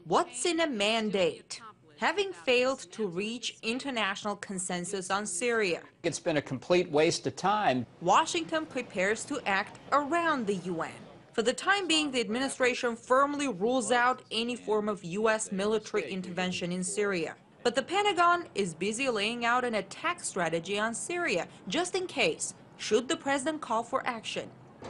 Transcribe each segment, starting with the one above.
What's in a mandate? Having failed to reach international consensus on Syria, It's been a complete waste of time. Washington prepares to act around the UN. For the time being, the administration firmly rules out any form of U.S. military intervention in Syria. But the Pentagon is busy laying out an attack strategy on Syria, just in case, should the president call for action.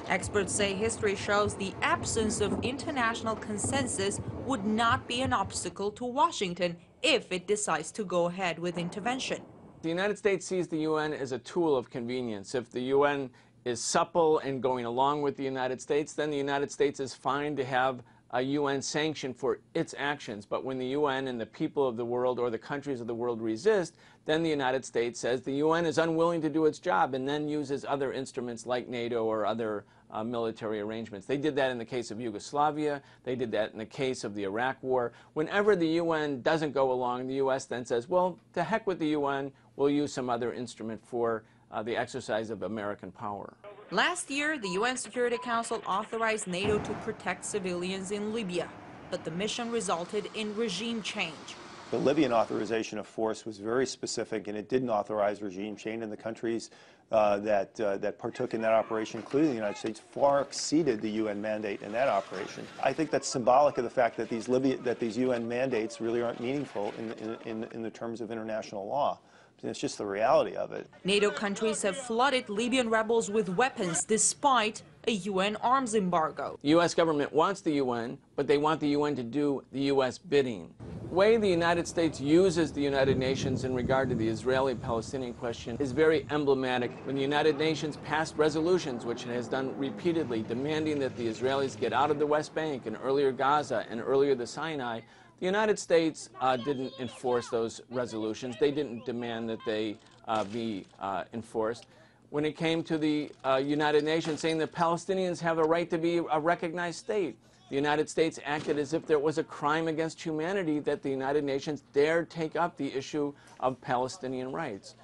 Experts say history shows the absence of international consensus would not be an obstacle to Washington if it decides to go ahead with intervention. The United States sees the UN as a tool of convenience. If the UN is supple and going along with the United States, then the United States is fine to have a UN sanction for its actions. But when the UN and the people of the world or the countries of the world resist, then the United States says the UN is unwilling to do its job and then uses other instruments like NATO or other military arrangements. They did that in the case of Yugoslavia. They did that in the case of the Iraq War. Whenever the UN doesn't go along, the U.S. then says, well, to heck with the UN, we'll use some other instrument for the exercise of American power. Last year, the UN Security Council authorized NATO to protect civilians in Libya, but the mission resulted in regime change. The Libyan authorization of force was very specific, and it didn't authorize regime change, and the countries that partook in that operation, including the United States, far exceeded the UN mandate in that operation. I think that's symbolic of the fact that these UN mandates really aren't meaningful in the terms of international law. It's just the reality of it. NATO countries have flooded Libyan rebels with weapons despite a UN arms embargo. The U.S. government wants the UN, but they want the UN to do the U.S. bidding. The way the United States uses the United Nations in regard to the Israeli-Palestinian question is very emblematic. When the United Nations passed resolutions, which it has done repeatedly, demanding that the Israelis get out of the West Bank and earlier Gaza and earlier the Sinai, the United States didn't enforce those resolutions. They didn't demand that they be enforced. When it came to the United Nations saying that Palestinians have a right to be a recognized state, the United States acted as if there was a crime against humanity that the United Nations dared take up the issue of Palestinian rights.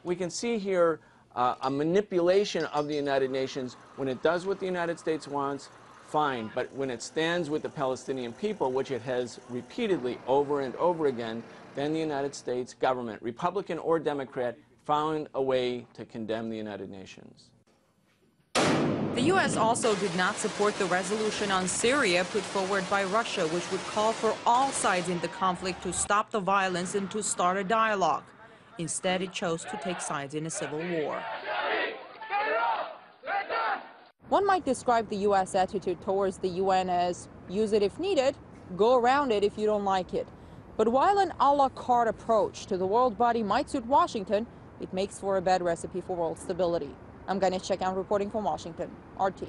We can see here a manipulation of the United Nations. When it does what the United States wants, fine, but when it stands with the Palestinian people, which it has repeatedly over and over again, then the United States government, Republican or Democrat, found a way to condemn the United Nations. The U.S. also did not support the resolution on Syria put forward by Russia, which would call for all sides in the conflict to stop the violence and to start a dialogue. Instead, it chose to take sides in a civil war. One might describe the U.S. attitude towards the UN as use it if needed, go around it if you don't like it. But while an a la carte approach to the world body might suit Washington, it makes for a bad recipe for world stability. I'm Ganesh Chekan reporting from Washington, RT.